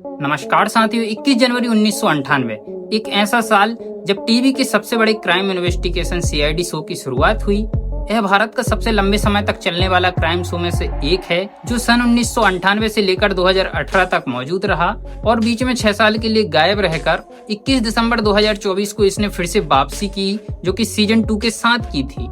नमस्कार साथियों, 21 जनवरी 1998 एक ऐसा साल जब टीवी के सबसे बड़े क्राइम इन्वेस्टिगेशन सीआईडी शो की शुरुआत हुई। यह भारत का सबसे लंबे समय तक चलने वाला क्राइम शो में से एक है, जो सन 1998 से लेकर 2018 तक मौजूद रहा और बीच में 6 साल के लिए गायब रहकर 21 दिसंबर 2024 को इसने फिर से वापसी की, जो कि सीजन 2 के साथ की थी।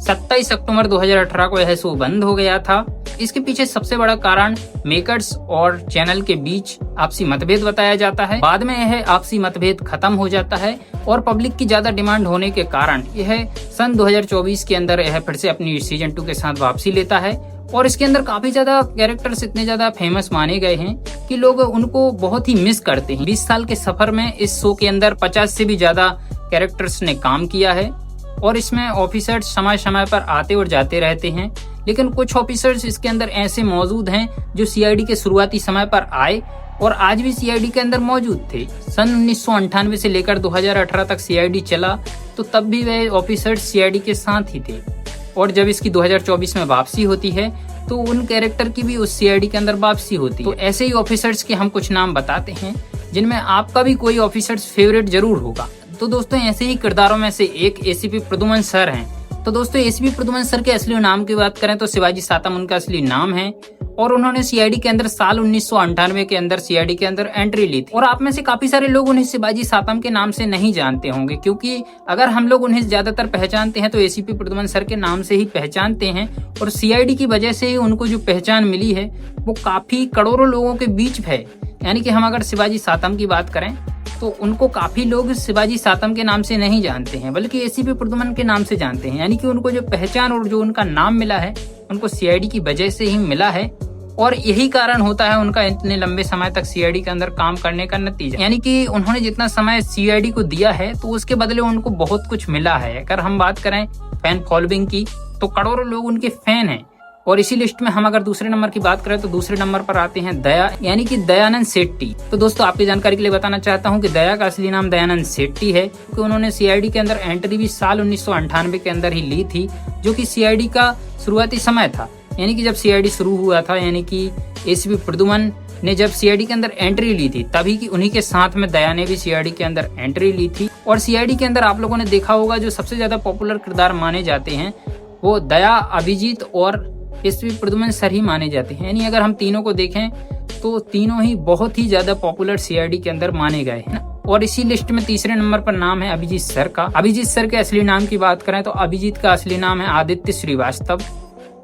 27 अक्टूबर 2018 को यह शो बंद हो गया था। इसके पीछे सबसे बड़ा कारण मेकर्स और चैनल के बीच आपसी मतभेद बताया जाता है। बाद में यह आपसी मतभेद खत्म हो जाता है और पब्लिक की ज्यादा डिमांड होने के कारण यह सन 2024 के अंदर यह फिर से अपनी सीजन 2 के साथ वापसी लेता है। और इसके अंदर काफी ज्यादा कैरेक्टर्स इतने ज्यादा फेमस माने गए हैं कि लोग उनको बहुत ही मिस करते हैं। 20 साल के सफर में इस शो के अंदर 50 से भी ज्यादा कैरेक्टर्स ने काम किया है और इसमें ऑफिसर्स समय समय पर आते और जाते रहते हैं, लेकिन कुछ ऑफिसर्स इसके अंदर ऐसे मौजूद हैं जो सीआईडी के शुरुआती समय पर आए और आज भी सीआईडी के अंदर मौजूद थे। सन 1998 से लेकर 2018 तक सीआईडी चला, तो तब भी वे ऑफिसर्स सीआईडी के साथ ही थे। और जब इसकी 2024 में वापसी होती है तो उन कैरेक्टर की भी उस सीआईडी के अंदर वापसी होती है। तो ऐसे ही ऑफिसर्स के हम कुछ नाम बताते हैं जिनमें आपका भी कोई ऑफिसर्स फेवरेट जरूर होगा। तो दोस्तों, ऐसे ही किरदारों में से एक एसीपी प्रद्युमन सर हैं। तो दोस्तों, एसीपी प्रद्युमन सर के असली नाम की बात करें तो शिवाजी सातम उनका असली नाम है और उन्होंने सीआईडी के अंदर साल 1998 के अंदर सीआईडी के अंदर एंट्री ली थी। और आप में से काफी सारे लोग उन्हें शिवाजी सातम के नाम से नहीं जानते होंगे, क्योंकि अगर हम लोग उन्हें ज्यादातर पहचानते हैं तो एसीपी प्रद्युमन सर के नाम से ही पहचानते हैं और सीआईडी की वजह से ही उनको जो पहचान मिली है वो काफी करोड़ों लोगों के बीच है। यानी कि हम अगर शिवाजी सातम की बात करें तो उनको काफी लोग शिवाजी सातम के नाम से नहीं जानते हैं, बल्कि एसीपी प्रद्युमन के नाम से जानते हैं। यानी कि उनको जो पहचान और जो उनका नाम मिला है उनको सीआईडी की वजह से ही मिला है और यही कारण होता है उनका इतने लंबे समय तक सीआईडी के अंदर काम करने का नतीजा। यानी कि उन्होंने जितना समय सीआईडी को दिया है तो उसके बदले उनको बहुत कुछ मिला है। अगर हम बात करें फैन फॉलोइंग की तो करोड़ों लोग उनके फैन हैं। और इसी लिस्ट में हम अगर दूसरे नंबर की बात करें तो दूसरे नंबर पर आते हैं दया, यानी कि दयानंद सेट्टी। तो दोस्तों, आपकी जानकारी के लिए बताना चाहता हूं कि दया का असली नाम दयानंद सेट्टी है, क्योंकि उन्होंने सीआईडी के अंदर एंट्री भी साल 1998 के अंदर ही ली थी, जो कि सीआईडी का शुरुआती समय था। यानी कि जब सीआईडी शुरू हुआ था, यानी कि एसीपी प्रद्युमन ने जब सीआईडी के अंदर एंट्री ली थी तभी की उन्हीं के साथ में दया ने भी सीआईडी के अंदर एंट्री ली थी। और सीआईडी के अंदर आप लोगों ने देखा होगा जो सबसे ज्यादा पॉपुलर किरदार माने जाते हैं वो दया, अभिजीत और एसीपी प्रद्युमन सर ही माने जाते हैं। यानी अगर हम तीनों को देखें तो तीनों ही बहुत ही ज्यादा पॉपुलर सीआईडी के अंदर माने गए हैं। और इसी लिस्ट में तीसरे नंबर पर नाम है अभिजीत सर का। अभिजीत सर के असली नाम की बात करें तो अभिजीत का असली नाम है आदित्य श्रीवास्तव।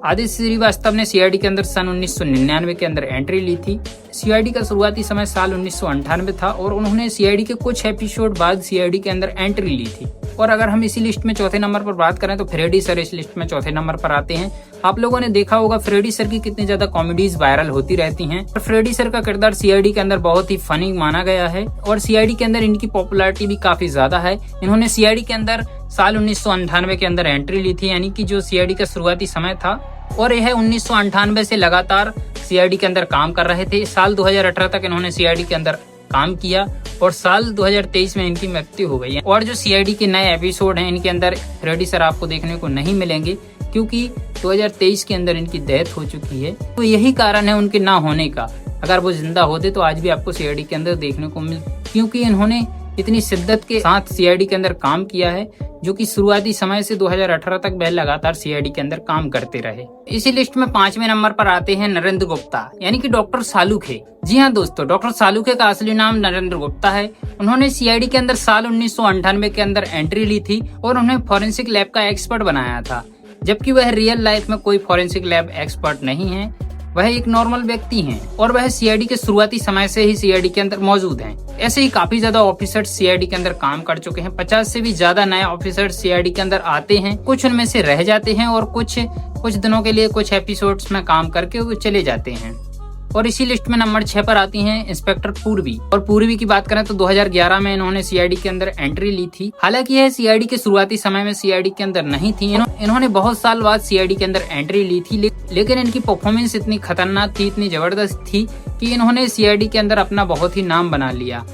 आदित्य श्रीवास्तव ने सीआईडी के अंदर सन 1999 के अंदर एंट्री ली थी। सीआईडी का शुरुआती समय साल 1998 था और उन्होंने सीआईडी के कुछ एपिसोड बाद सीआईडी के अंदर एंट्री ली थी। और अगर हम इसी लिस्ट में चौथे नंबर पर बात करें तो फ्रेडी सर इस लिस्ट में चौथे नंबर पर आते हैं। आप लोगों ने देखा होगा फ्रेडी सर की कितनी ज्यादा कॉमेडीज वायरल होती रहती हैं और फ्रेडी सर का किरदार सीआईडी के अंदर बहुत ही फनी माना गया है और सीआईडी के अंदर इनकी पॉपुलैरिटी भी काफी ज्यादा है। इन्होंने सीआईडी के अंदर साल 1998 के अंदर एंट्री ली थी, यानी कि जो सीआईडी का शुरुआती समय था, और यह 1998 से लगातार सीआईडी के अंदर काम कर रहे थे। साल 2018 तक इन्होंने सीआईडी के अंदर काम किया और साल 2023 में इनकी मृत्यु हो गई है। और जो सीआईडी के नए एपिसोड हैं इनके अंदर फ्रेडी सर आपको देखने को नहीं मिलेंगे, क्योंकि 2023 के अंदर इनकी डेथ हो चुकी है। तो यही कारण है उनके ना होने का। अगर वो जिंदा होते तो आज भी आपको सीआईडी के अंदर देखने को मिल, क्योंकि इन्होंने इतनी शिद्दत के साथ सीआईडी के अंदर काम किया है, जो कि शुरुआती समय से 2018 तक वह लगातार सीआईडी के अंदर काम करते रहे। इसी लिस्ट में 5वें नंबर पर आते हैं नरेंद्र गुप्ता, यानी कि डॉक्टर सालुखे। जी हाँ दोस्तों, डॉक्टर सालुखे का असली नाम नरेंद्र गुप्ता है। उन्होंने सीआईडी के अंदर साल 1998 के अंदर एंट्री ली थी और उन्हें फॉरेंसिक लैब का एक्सपर्ट बनाया था, जबकि वह रियल लाइफ में कोई फॉरेंसिक लैब एक्सपर्ट नहीं है। वह एक नॉर्मल व्यक्ति हैं और वह सीआईडी के शुरुआती समय से ही सीआईडी के अंदर मौजूद हैं। ऐसे ही काफी ज्यादा ऑफिसर्स सीआईडी के अंदर काम कर चुके हैं। 50 से भी ज्यादा नए ऑफिसर्स सीआईडी के अंदर आते हैं, कुछ उनमें से रह जाते हैं और कुछ दिनों के लिए कुछ एपिसोड्स में काम करके वो चले जाते हैं। और इसी लिस्ट में नंबर 6 पर आती हैं इंस्पेक्टर पूर्वी। और पूर्वी की बात करें तो 2011 में इन्होंने सीआईडी के अंदर एंट्री ली थी। हालांकि यह सीआईडी के शुरुआती समय में सीआईडी के अंदर नहीं थी। इन्होंने बहुत साल बाद सीआईडी के अंदर एंट्री ली थी, लेकिन इनकी परफॉर्मेंस इतनी खतरनाक थी, इतनी जबरदस्त थी कि इन्होंने सीआईडी के अंदर अपना बहुत ही नाम बना लिया।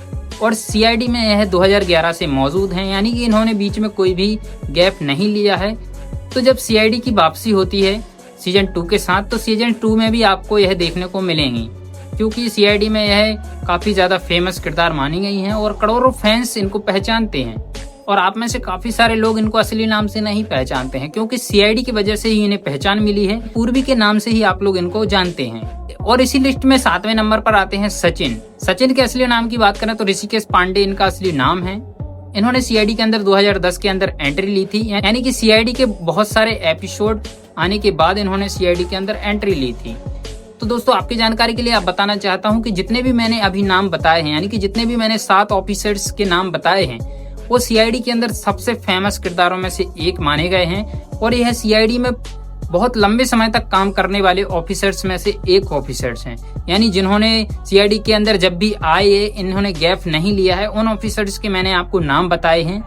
और सीआईडी में यह 2011 से मौजूद हैं, यानी कि इन्होंने बीच में कोई भी गैप नहीं लिया है। तो जब सीआईडी की वापसी होती है सीजन 2 के साथ, तो सीजन 2 में भी आपको यह देखने को मिलेंगी। क्योंकि सीआईडी में यह काफी ज्यादा फेमस किरदार मानी गई हैं और करोड़ों फैंस इनको पहचानते हैं। और आप में से काफी सारे लोग इनको असली नाम से नहीं पहचानते हैं, क्योंकि सीआईडी की वजह से ही इन्हें पहचान मिली है। पूर्वी के नाम से ही आप लोग इनको जानते हैं। और इसी लिस्ट में 7वें नंबर पर आते हैं सचिन। सचिन के असली नाम की बात करें तो ऋषिकेश पांडे इनका असली नाम है। इन्होंने सीआईडी के अंदर 2010 के अंदर एंट्री ली थी, यानी कि सीआईडी के बहुत सारे एपिसोड आने के बाद इन्होंने सीआईडी के अंदर एंट्री ली थी। तो दोस्तों, आपकी जानकारी के लिए आप बताना चाहता हूं कि जितने भी मैंने अभी नाम बताए हैं, यानी कि जितने भी मैंने 7 ऑफिसर्स के नाम बताए हैं, वो सीआईडी के अंदर सबसे फेमस किरदारों में से एक माने गए हैं। और यह सीआईडी में बहुत लंबे समय तक काम करने वाले ऑफिसर्स में से एक ऑफिसर्स हैं, यानी जिन्होंने सीआईडी के अंदर जब भी आए इन्होंने गैप नहीं लिया है। उन ऑफिसर्स के मैंने आपको नाम बताए हैं।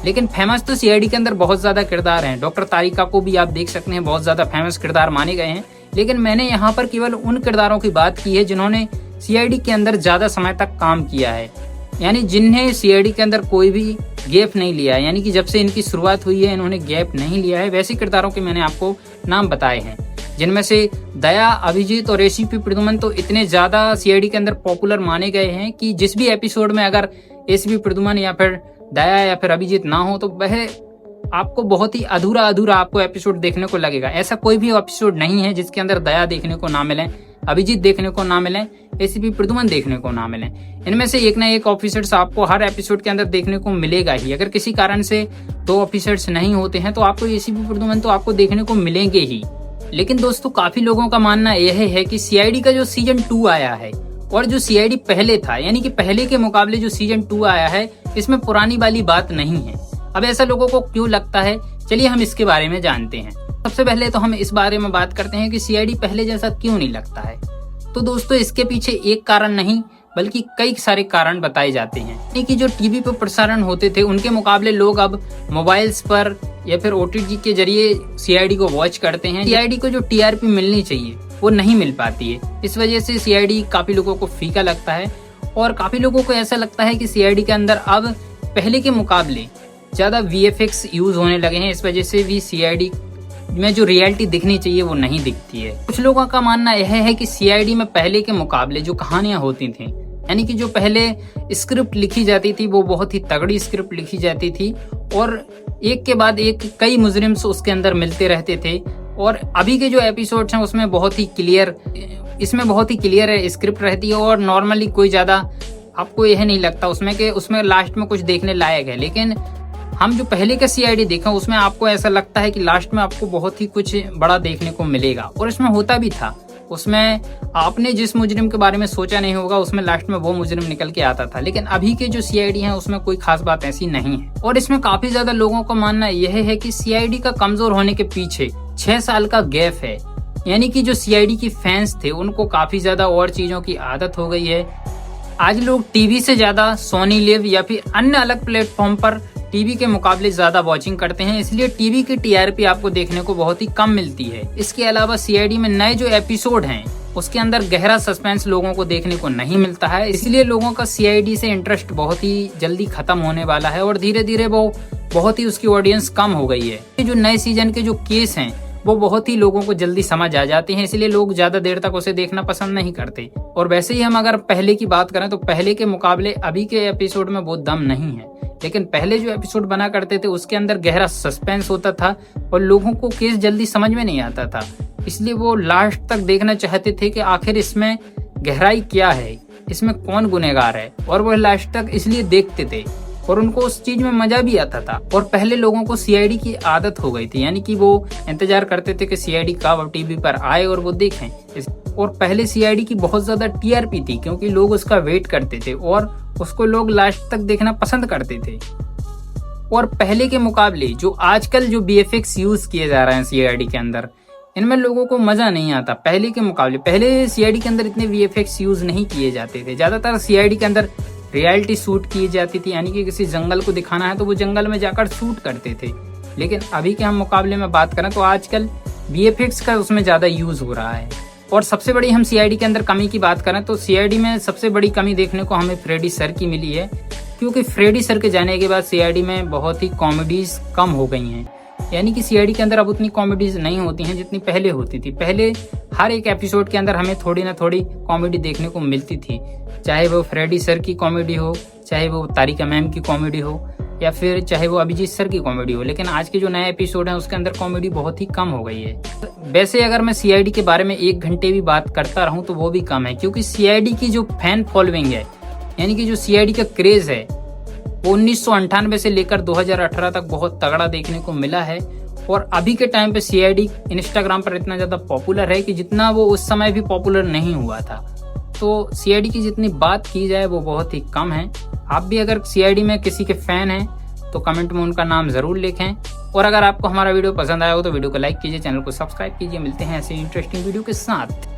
लेकिन फेमस तो सीआईडी के अंदर बहुत ज्यादा किरदार हैं। डॉक्टर तारिका को भी आप देख सकते हैं, बहुत ज्यादा फेमस किरदार माने गए हैं। लेकिन मैंने यहाँ पर केवल उन किरदारों की बात की है जिन्होंने सीआईडी के अंदर ज्यादा समय तक काम किया है, यानी जिन्हें सीआईडी के अंदर कोई भी गैप नहीं लिया है, यानी कि जब से इनकी शुरुआत हुई है इन्होंने गैप नहीं लिया है। वैसे किरदारों के मैंने आपको नाम बताए हैं, जिनमें से दया, अभिजीत और एसीपी प्रद्युमन तो इतने ज्यादा सीआईडी के अंदर पॉपुलर माने गए हैं कि जिस भी एपिसोड में अगर एसीपी प्रद्युमन या फिर दया या फिर अभिजीत ना हो तो वह आपको बहुत ही अधूरा अधूरा आपको एपिसोड देखने को लगेगा। ऐसा कोई भी एपिसोड नहीं है जिसके अंदर दया देखने को ना मिले, अभिजीत देखने को ना मिले, एसीपी प्रद्युमन देखने को ना मिले। इनमें से एक ना एक ऑफिसर्स आपको हर एपिसोड के अंदर देखने को मिलेगा ही। अगर किसी कारण से 2 ऑफिसर्स नहीं होते हैं तो आपको एसीपी प्रद्युमन तो आपको देखने को मिलेंगे ही। लेकिन दोस्तों, काफी लोगों का मानना यह है कि सीआईडी का जो सीजन 2 आया है और जो सीआईडी पहले था, यानी कि पहले के मुकाबले जो सीजन 2 आया है, इसमें पुरानी वाली बात नहीं है। अब ऐसा लोगों को क्यों लगता है, चलिए हम इसके बारे में जानते हैं। सबसे पहले तो हम इस बारे में बात करते हैं कि सीआईडी पहले जैसा क्यों नहीं लगता है। तो दोस्तों, इसके पीछे एक कारण नहीं बल्कि कई सारे कारण बताए जाते हैं। यानी कि जो टीवी पर प्रसारण होते थे उनके मुकाबले लोग अब मोबाइल्स पर या फिर ओटीटी के जरिए सीआईडी को वॉच करते हैं। सीआईडी को जो टीआरपी मिलनी चाहिए वो नहीं मिल पाती है। इस वजह से सीआईडी काफी लोगों को फीका लगता है और काफी लोगों को ऐसा लगता है कि सीआईडी के अंदर अब पहले के मुकाबले ज्यादा वीएफएक्स यूज होने लगे हैं। इस वजह से भी सीआईडी में जो रियलिटी दिखनी चाहिए वो नहीं दिखती है। कुछ लोगों का मानना यह है कि सीआईडी में पहले के मुकाबले जो कहानियां होती थी, यानी कि जो पहले स्क्रिप्ट लिखी जाती थी वो बहुत ही तगड़ी स्क्रिप्ट लिखी जाती थी और एक के बाद एक कई मुजरिम्स उसके अंदर मिलते रहते थे। और अभी के जो एपिसोड्स हैं उसमें बहुत ही क्लियर स्क्रिप्ट रहती है और नॉर्मली कोई ज्यादा आपको यह नहीं लगता उसमें कि उसमें लास्ट में कुछ देखने लायक है। लेकिन हम जो पहले का सीआईडी देखा उसमें आपको ऐसा लगता है कि लास्ट में आपको बहुत ही कुछ बड़ा देखने को मिलेगा और इसमें होता भी था। उसमें आपने जिस मुजरिम के बारे में सोचा नहीं होगा उसमें लास्ट में वो मुजरिम निकल के आता था। लेकिन अभी के जो सीआईडी है उसमें कोई खास बात ऐसी नहीं है। और इसमें काफी ज्यादा लोगों का मानना यह है कि सीआईडी का कमजोर होने के पीछे 6 साल का गैप है, यानी कि जो सीआईडी की फैंस थे उनको काफी ज्यादा और चीजों की आदत हो गई है। आज लोग टीवी से ज्यादा सोनी लिव या फिर अन्य अलग प्लेटफॉर्म पर टीवी के मुकाबले ज्यादा वॉचिंग करते हैं, इसलिए टीवी की टीआरपी आपको देखने को बहुत ही कम मिलती है। इसके अलावा सीआईडी में नए जो एपिसोड हैं उसके अंदर गहरा सस्पेंस लोगों को देखने को नहीं मिलता है, इसलिए लोगों का सीआईडी से इंटरेस्ट बहुत ही जल्दी खत्म होने वाला है और धीरे धीरे वो बहुत ही उसकी ऑडियंस कम हो गई है। जो नए सीजन के जो केस हैं वो बहुत ही लोगों को जल्दी समझ आ जाते हैं, इसलिए लोग ज्यादा देर तक उसे देखना पसंद नहीं करते। और वैसे ही हम अगर पहले की बात करें तो पहले के मुकाबले अभी के एपिसोड में वो दम नहीं है। लेकिन पहले जो एपिसोड बना करते थे उसके अंदर गहरा सस्पेंस होता था और लोगों को केस जल्दी समझ में नहीं आता था, इसलिए वो लास्ट तक देखना चाहते थे कि आखिर इसमें गहराई क्या है, इसमें कौन गुनहगार है, और वो लास्ट तक इसलिए देखते थे और उनको उस चीज में मजा भी आता था। और पहले लोगों को सीआईडी की आदत हो गई थी, यानी कि वो इंतजार करते थे कि सीआईडी कब टीवी पर आए और वो देखें। और पहले सीआईडी की बहुत ज्यादा टीआरपी थी क्योंकि लोग उसका वेट करते थे और उसको लोग लास्ट तक देखना पसंद करते थे। और पहले के मुकाबले जो आजकल जो बीएफएक्स यूज किए जा रहे हैं सीआईडी के अंदर, इनमें लोगों को मजा नहीं आता पहले के मुकाबले। पहले सीआईडी के अंदर इतने वीएफएक्स यूज नहीं किए जाते थे, ज्यादातर सीआईडी के अंदर रियलिटी शूट की जाती थी, यानी कि किसी जंगल को दिखाना है तो वो जंगल में जाकर शूट करते थे। लेकिन अभी के हम मुकाबले में बात करें तो आजकल वीएफएक्स का उसमें ज्यादा यूज हो रहा है। और सबसे बड़ी हम सीआईडी के अंदर कमी की बात करें तो सीआईडी में सबसे बड़ी कमी देखने को हमें फ्रेडी सर की मिली है, क्योंकि फ्रेडी सर के जाने के बाद सीआईडी में बहुत ही कॉमेडीज कम हो गई हैं। यानी कि सीआईडी के अंदर अब उतनी कॉमेडीज नहीं होती हैं जितनी पहले होती थी। पहले हर एक एपिसोड के अंदर हमें थोड़ी ना थोड़ी कॉमेडी देखने को मिलती थी, चाहे वो फ्रेडी सर की कॉमेडी हो, चाहे वो तारिका मैम की कॉमेडी हो, या फिर चाहे वो अभिजीत सर की कॉमेडी हो। लेकिन आज के जो नए एपिसोड हैं उसके अंदर कॉमेडी बहुत ही कम हो गई है। वैसे अगर मैं सीआईडी के बारे में 1 घंटे भी बात करता रहूं तो वो भी कम है, क्योंकि सीआईडी की जो फैन फॉलोइंग है, यानी कि जो सीआईडी का क्रेज है, वो 1998 से लेकर 2018 तक बहुत तगड़ा देखने को मिला है। और अभी के टाइम पे सीआईडी इंस्टाग्राम पर इतना ज्यादा पॉपुलर है कि जितना वो उस समय भी पॉपुलर नहीं हुआ था। तो सीआईडी की जितनी बात की जाए वो बहुत ही कम है। आप भी अगर सीआईडी में किसी के फैन हैं तो कमेंट में उनका नाम जरूर लिखें। और अगर आपको हमारा वीडियो पसंद आया हो तो वीडियो को लाइक कीजिए, चैनल को सब्सक्राइब कीजिए। मिलते हैं ऐसे इंटरेस्टिंग वीडियो के साथ।